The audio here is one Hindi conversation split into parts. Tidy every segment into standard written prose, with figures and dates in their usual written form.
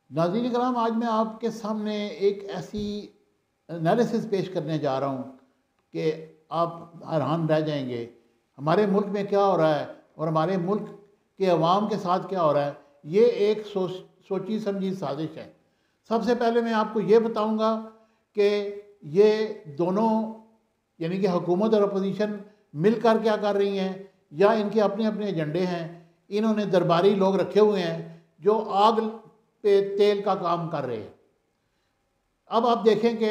नाज़रीन कराम, आज मैं आपके सामने एक ऐसी एनालिसिस पेश करने जा रहा हूँ कि आप हैरान रह जाएंगे। हमारे मुल्क में क्या हो रहा है और हमारे मुल्क के अवाम के साथ क्या हो रहा है, ये एक सोची समझी साजिश है। सबसे पहले मैं आपको ये बताऊँगा कि ये दोनों यानी कि हुकूमत और अपोजिशन मिलकर क्या कर रही हैं या इनके अपने अपने एजेंडे हैं। इन्होंने दरबारी लोग रखे हुए हैं जो आग पे तेल का काम कर रहे हैं। अब आप देखें कि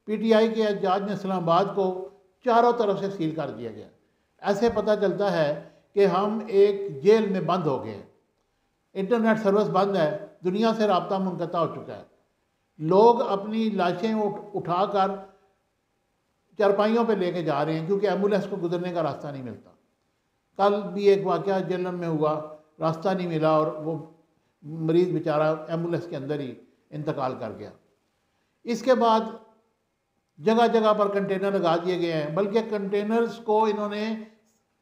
पीटीआई के एहतजाज में इस्लामाबाद को चारों तरफ से सील कर दिया गया। ऐसे पता चलता है कि हम एक जेल में बंद हो गए हैं। इंटरनेट सर्विस बंद है, दुनिया से रब्ता मुनक़ता हो चुका है। लोग अपनी लाशें उठाकर चारपाइयों पे लेके जा रहे हैं क्योंकि एम्बुलेंस को गुजरने का रास्ता नहीं मिलता। कल भी एक वाक़या जेलम में हुआ, रास्ता नहीं मिला और वो मरीज़ बेचारा एम्बुलेंस के अंदर ही इंतकाल कर गया। इसके बाद जगह जगह पर कंटेनर लगा दिए गए हैं, बल्कि कंटेनर्स को इन्होंने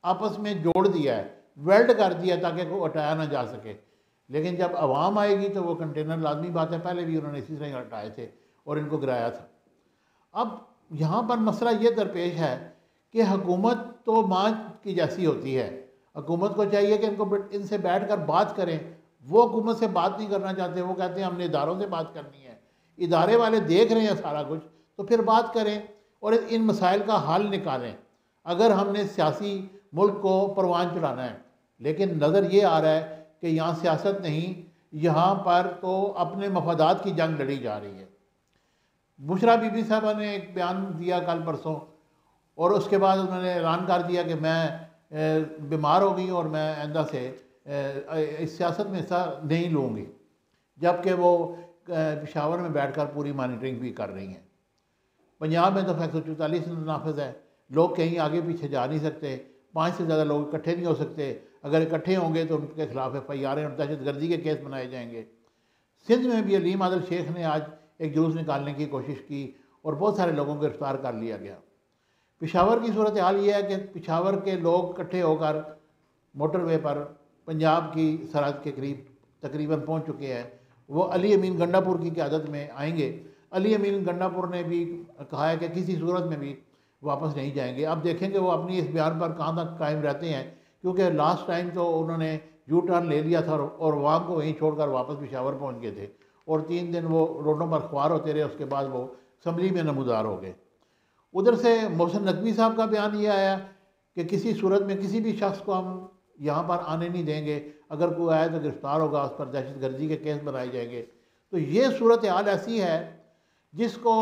आपस में जोड़ दिया है, वेल्ड कर दिया ताकि को हटाया ना जा सके। लेकिन जब आवाम आएगी तो वो कंटेनर, लाजमी बात है, पहले भी उन्होंने इसी तरह हटाए थे और इनको गिराया था। अब यहाँ पर मसला ये दरपेश है कि हुकूमत तो माँ की जैसी होती है। हुकूमत को चाहिए कि इनसे बैठ कर बात करें। वो हुकूमत से बात नहीं करना चाहते, वो कहते हैं हमने इदारों से बात करनी है। इदारे वाले देख रहे हैं सारा कुछ, तो फिर बात करें और इन मसाइल का हल निकालें अगर हमने सियासी मुल्क को परवान चढ़ाना है। लेकिन नज़र ये आ रहा है कि यहाँ सियासत नहीं, यहाँ पर तो अपने मफादात की जंग लड़ी जा रही है। बुशरा बीबी साहबा ने एक बयान दिया कल परसों और उसके बाद उन्होंने ऐलान कर दिया कि मैं बीमार हो गई और मैं आइंदा से इस सियासत में हिस्सा नहीं लूँगी, जबकि वो पेशावर में बैठकर पूरी मॉनिटरिंग भी कर रही हैं। पंजाब में तो 144 नाफिज है, लोग कहीं आगे पीछे जा नहीं सकते, 5 से ज़्यादा लोग इकट्ठे नहीं हो सकते। अगर इकट्ठे होंगे तो उनके खिलाफ FIR और दहशतगर्दी के केस बनाए जाएंगे। सिंध में भी अलीम आदिल शेख ने आज एक जुलूस निकालने की कोशिश की और बहुत सारे लोगों को गिरफ्तार कर लिया गया। पेशावर की सूरत हाल ये है कि पेशावर के लोग इकट्ठे होकर मोटरवे पर पंजाब की सरहद के करीब तकरीबन पहुंच चुके हैं। वो अली अमीन गंडापुर की क़यादत में आएंगे। अली अमीन गंडापुर ने भी कहा है कि किसी सूरत में भी वापस नहीं जाएंगे। अब देखेंगे वो अपनी इस बयान पर कहाँ तक कायम रहते हैं, क्योंकि लास्ट टाइम तो उन्होंने यू टर्न ले लिया था और वहाँ को वहीं छोड़कर वापस पेशावर पहुँच गए थे और 3 दिन वो रोडों पर ख्वार होते रहे। उसके बाद वो असम्बली में नमूदार हो गए। उधर से मोहसिन नकवी साहब का बयान ये आया कि किसी सूरत में किसी भी शख्स को हम यहाँ पर आने नहीं देंगे, अगर कोई आए तो गिरफ्तार होगा, उस पर दहशतगर्दी के केस बनाए जाएंगे। तो ये सूरत हाल ऐसी है जिसको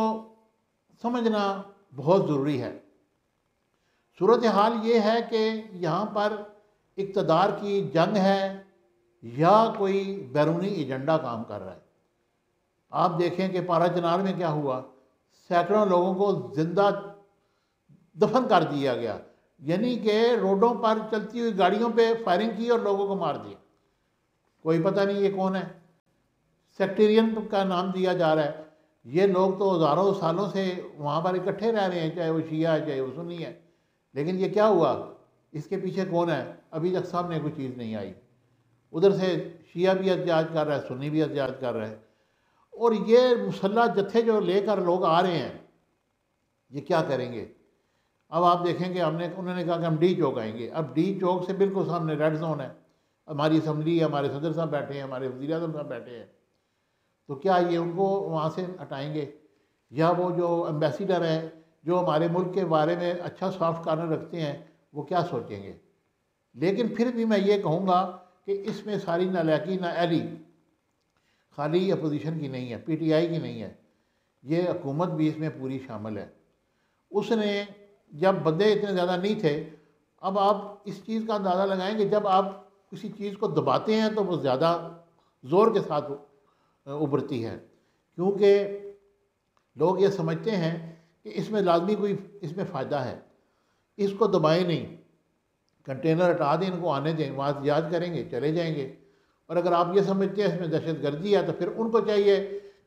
समझना बहुत ज़रूरी है। सूरत हाल ये है कि यहाँ पर इक़्तिदार की जंग है या कोई बैरूनी एजेंडा काम कर रहा है। आप देखें कि पारा चनार में क्या हुआ, सैकड़ों लोगों को जिंदा दफन कर दिया गया, यानी कि रोडों पर चलती हुई गाड़ियों पे फायरिंग की और लोगों को मार दिया। कोई पता नहीं ये कौन है, सेक्टेरियन का नाम दिया जा रहा है। ये लोग तो हज़ारों सालों से वहाँ पर इकट्ठे रह रहे हैं, चाहे वो शिया है चाहे वो सुन्नी है। लेकिन ये क्या हुआ, इसके पीछे कौन है, अभी तक सामने कोई चीज़ नहीं आई। उधर से शिया भी एहतजाज कर रहा है, सुन्नी भी एहतजाज कर रहा है। और ये मुसल्लह जत्थे जो लेकर लोग आ रहे हैं, ये क्या करेंगे। अब आप देखेंगे उन्होंने कहा कि हम डी चौक आएंगे। अब डी चौक से बिल्कुल सामने रेड जोन है, हमारी असम्बली है, हमारे सदर साहब बैठे हैं, हमारे वज़ीर आज़म साहब बैठे हैं। तो क्या ये उनको वहाँ से हटाएंगे, या वो जो एम्बेसडर हैं जो हमारे मुल्क के बारे में अच्छा सॉफ्ट कॉर्नर रखते हैं, वो क्या सोचेंगे। लेकिन फिर भी मैं ये कहूँगा कि इसमें सारी नालायकी नाअहली खाली अपोजिशन की नहीं है, PTI की नहीं है, ये हुकूमत भी इसमें पूरी शामिल है। उसने जब बंदे इतने ज़्यादा नहीं थे, अब आप इस चीज़ का अंदाज़ा लगाएं कि जब आप किसी चीज़ को दबाते हैं तो वो ज़्यादा ज़ोर के साथ उभरती है, क्योंकि लोग ये समझते हैं कि इसमें लाजमी कोई इसमें फ़ायदा है। इसको दबाएं नहीं, कंटेनर हटा दें, इनको आने दें, वहाँ एहतजाज करेंगे, चले जाएंगे। और अगर आप ये समझते हैं इसमें दहशतगर्दी है तो फिर उनको चाहिए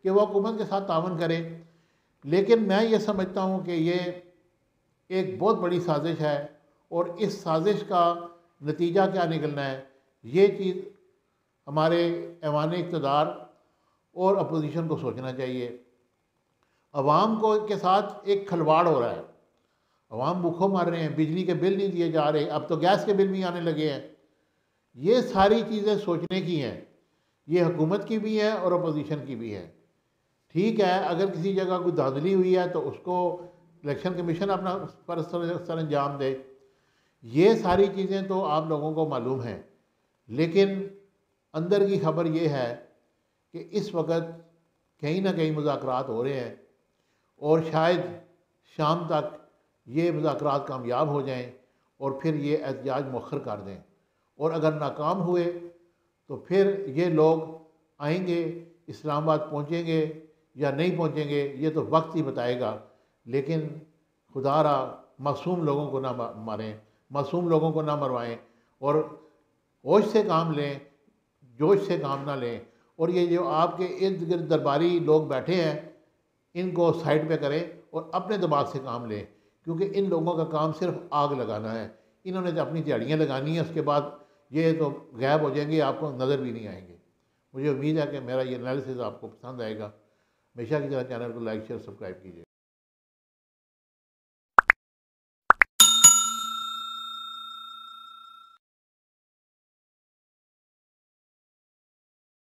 कि वह हुकूमत के साथ तावन करें। लेकिन मैं ये समझता हूँ कि ये एक बहुत बड़ी साजिश है और इस साजिश का नतीजा क्या निकलना है, ये चीज़ हमारे ऐवान इक़्तिदार और अपोजिशन को सोचना चाहिए। अवाम को के साथ एक खलवाड़ हो रहा है, अवाम भूखों मर रहे हैं, बिजली के बिल नहीं दिए जा रहे, अब तो गैस के बिल भी आने लगे हैं। ये सारी चीज़ें सोचने की हैं, ये हुकूमत की भी है और अपोजिशन की भी है। ठीक है, अगर किसी जगह कोई धांधली हुई है तो उसको इलेक्शन कमीशन अपना पर सर अंजाम दे। ये सारी चीज़ें तो आप लोगों को मालूम हैं, लेकिन अंदर की खबर ये है कि इस वक्त कहीं ना कहीं मुज़ाकरात हो रहे हैं और शायद शाम तक ये मुज़ाकरात कामयाब हो जाएं और फिर ये एहतजाज मौखर कर दें। और अगर नाकाम हुए तो फिर ये लोग आएंगे, इस्लामाबाद पहुँचेंगे या नहीं पहुँचेंगे ये तो वक्त ही बताएगा। लेकिन खुदारा मासूम लोगों को ना मारें, मासूम लोगों को ना मरवाएं और होश से काम लें, जोश से काम ना लें। और ये जो आपके इर्द गिर्द दरबारी लोग बैठे हैं इनको साइड पे करें और अपने दिमाग से काम लें, क्योंकि इन लोगों का काम सिर्फ आग लगाना है। इन्होंने तो अपनी दिहाड़ियाँ लगानी है, उसके बाद ये तो गायब हो जाएंगे, आपको नज़र भी नहीं आएंगे। मुझे उम्मीद है कि मेरा ये एनालिसिस आपको पसंद आएगा। हमेशा की तरह चैनल को लाइक शेयर सब्सक्राइब कीजिए।